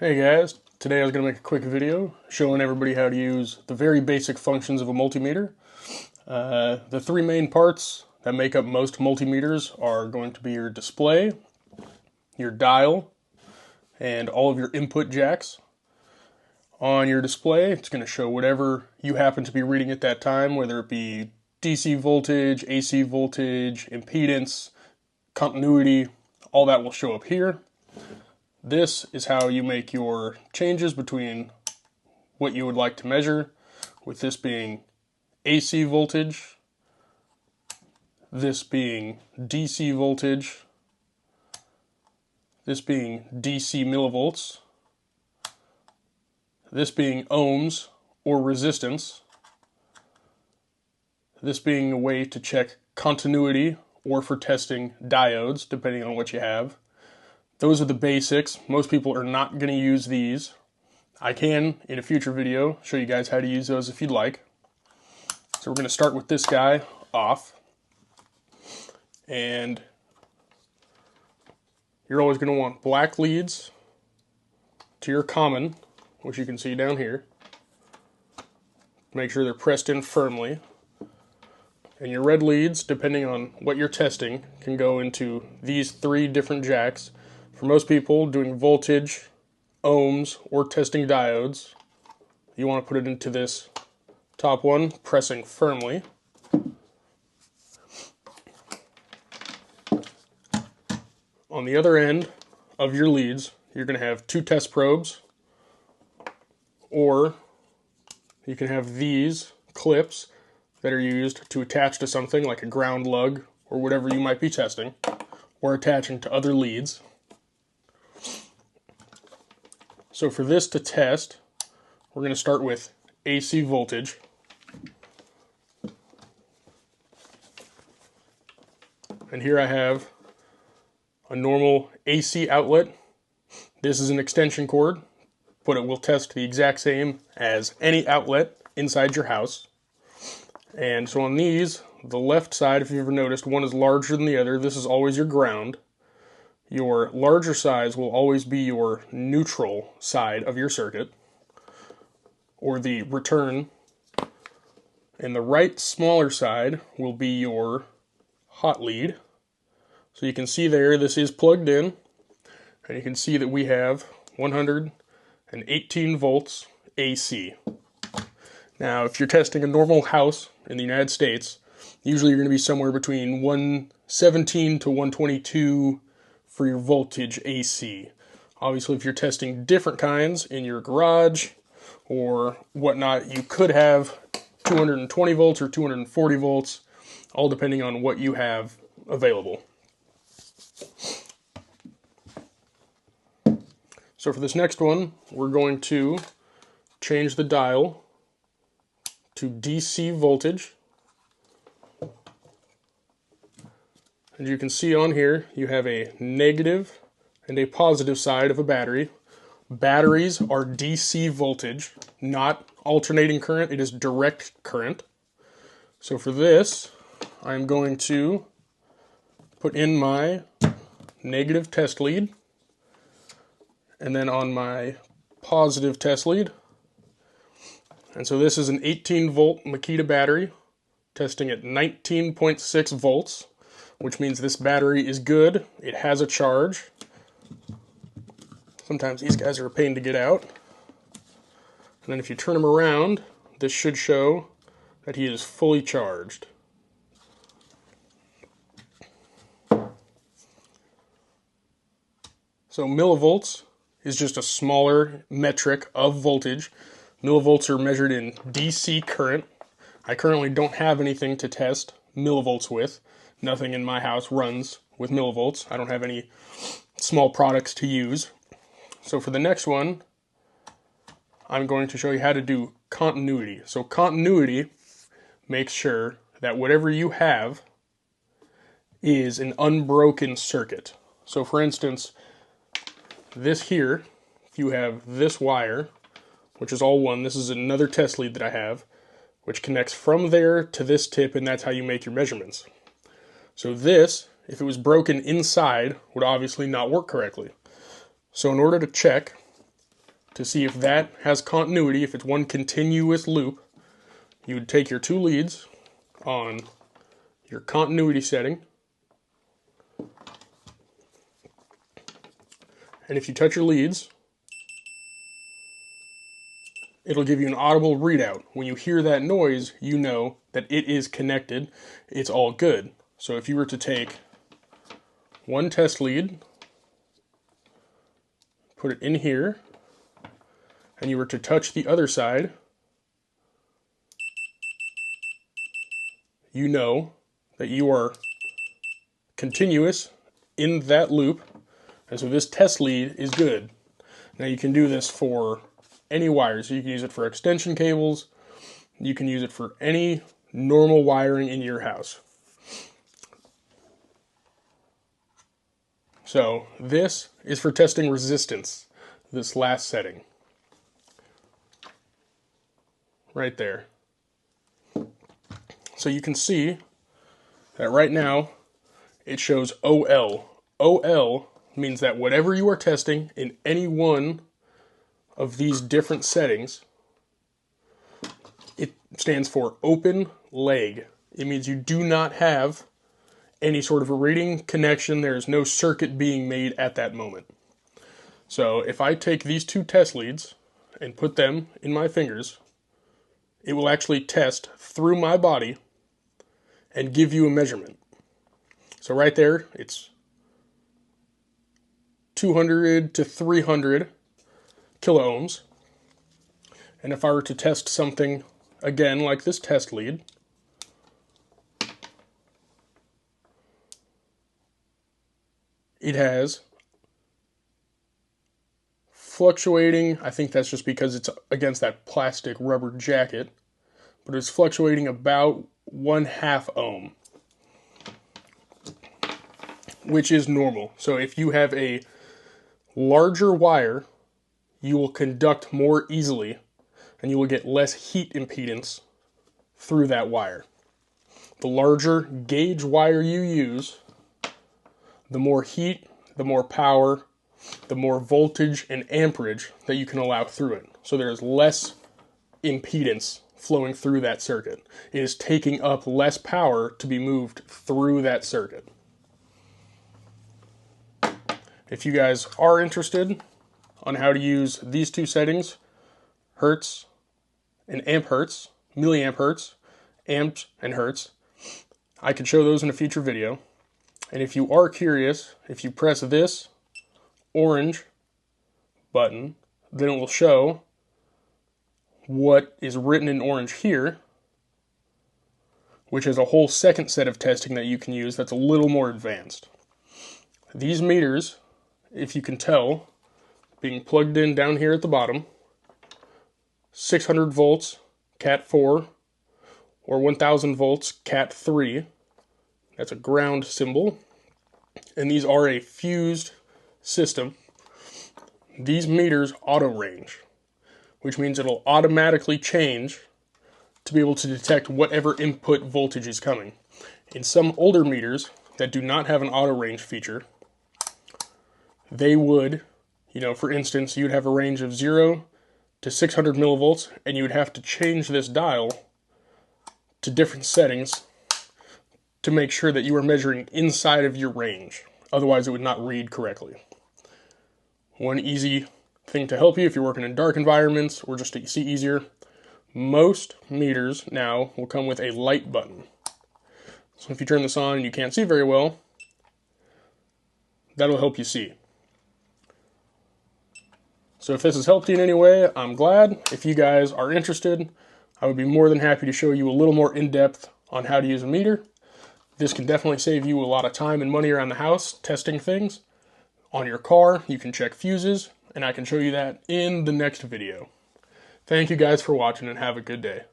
Hey guys, today I was going to make a quick video showing everybody how to use the very basic functions of a multimeter. The three main parts that make up most multimeters are going to be your display, your dial, and all of your input jacks. On your display, it's going to show whatever you happen to be reading at that time, whether it be DC voltage, AC voltage, impedance, continuity, all that will show up here. This is how you make your changes between what you would like to measure, with this being AC voltage, this being DC voltage, this being DC millivolts, this being ohms or resistance, this being a way to check continuity or for testing diodes, depending on what you have. Those are the basics. Most people are not going to use these. I can, in a future video, show you guys how to use those if you'd like. So we're going to start with this guy off. And you're always going to want black leads to your common, which you can see down here. Make sure they're pressed in firmly. And your red leads, depending on what you're testing, can go into these three different jacks. For most people doing voltage, ohms, or testing diodes, you want to put it into this top one, pressing firmly. On the other end of your leads, you're going to have two test probes, or you can have these clips that are used to attach to something like a ground lug or whatever you might be testing, or attaching to other leads. So for this to test, we're going to start with AC voltage. And here I have a normal AC outlet. This is an extension cord, but it will test the exact same as any outlet inside your house. And so on these, the left side, if you've ever noticed, one is larger than the other. This is always your ground. Your larger size will always be your neutral side of your circuit, or the return. And the right smaller side will be your hot lead. So you can see there, this is plugged in, and you can see that we have 118 volts AC. Now, if you're testing a normal house in the United States, usually you're going to be somewhere between 117 to 122 for your voltage AC. Obviously, if you're testing different kinds in your garage or whatnot, you could have 220 volts or 240 volts, all depending on what you have available. So for this next one, we're going to change the dial to DC voltage. And you can see on here, you have a negative and a positive side of a battery. Batteries are DC voltage, not alternating current, it is direct current. So for this, I'm going to put in my negative test lead, and then on my positive test lead. And so this is an 18 volt Makita battery, testing at 19.6 volts. Which means this battery is good, it has a charge. Sometimes these guys are a pain to get out. And then if you turn them around, this should show that he is fully charged. So millivolts is just a smaller metric of voltage. Millivolts are measured in DC current. I currently don't have anything to test millivolts with. Nothing in my house runs with millivolts. I don't have any small products to use. So for the next one, I'm going to show you how to do continuity. So continuity makes sure that whatever you have is an unbroken circuit. So for instance, this here, if you have this wire, which is all one, this is another test lead that I have, which connects from there to this tip, and that's how you make your measurements. So this, if it was broken inside, would obviously not work correctly. So in order to check to see if that has continuity, if it's one continuous loop, you would take your two leads on your continuity setting, and if you touch your leads, it'll give you an audible readout. When you hear that noise, you know that it is connected, it's all good. So if you were to take one test lead, put it in here, and you were to touch the other side, you know that you are continuous in that loop, and so this test lead is good. Now you can do this for any wires. You can use it for extension cables, you can use it for any normal wiring in your house. So this is for testing resistance, this last setting. Right there. So you can see that right now it shows OL. OL means that whatever you are testing in any one of these different settings, it stands for open leg. It means you do not have any sort of a reading connection. There is no circuit being made at that moment. So if I take these two test leads and put them in my fingers, it will actually test through my body and give you a measurement. So right there, it's 200 to 300 kiloohms. And if I were to test something, again, like this test lead, it has fluctuating, I think that's just because it's against that plastic rubber jacket, but it's fluctuating about 1/2 ohm, which is normal. So if you have a larger wire, you will conduct more easily and you will get less heat impedance through that wire. The larger gauge wire you use, the more heat, the more power, the more voltage and amperage that you can allow through it. So there is less impedance flowing through that circuit. It is taking up less power to be moved through that circuit. If you guys are interested on how to use these two settings, hertz and amp hertz, milliamp hertz, amps and hertz, I could show those in a future video. And if you are curious, if you press this orange button, then it will show what is written in orange here, which is a whole second set of testing that you can use that's a little more advanced. These meters, if you can tell, being plugged in down here at the bottom, 600 volts Cat 4 or 1000 volts Cat 3, that's a ground symbol, and these are a fused system. These meters auto range, which means it'll automatically change to be able to detect whatever input voltage is coming. In some older meters that do not have an auto range feature, they would, for instance, you'd have a range of 0 to 600 millivolts, and you would have to change this dial to different settings to make sure that you are measuring inside of your range. Otherwise, it would not read correctly. One easy thing to help you if you're working in dark environments or just to see easier, most meters now will come with a light button. So if you turn this on and you can't see very well, that'll help you see. So if this has helped you in any way, I'm glad. If you guys are interested, I would be more than happy to show you a little more in-depth on how to use a meter. This can definitely save you a lot of time and money around the house testing things. On your car, you can check fuses, and I can show you that in the next video. Thank you guys for watching and have a good day.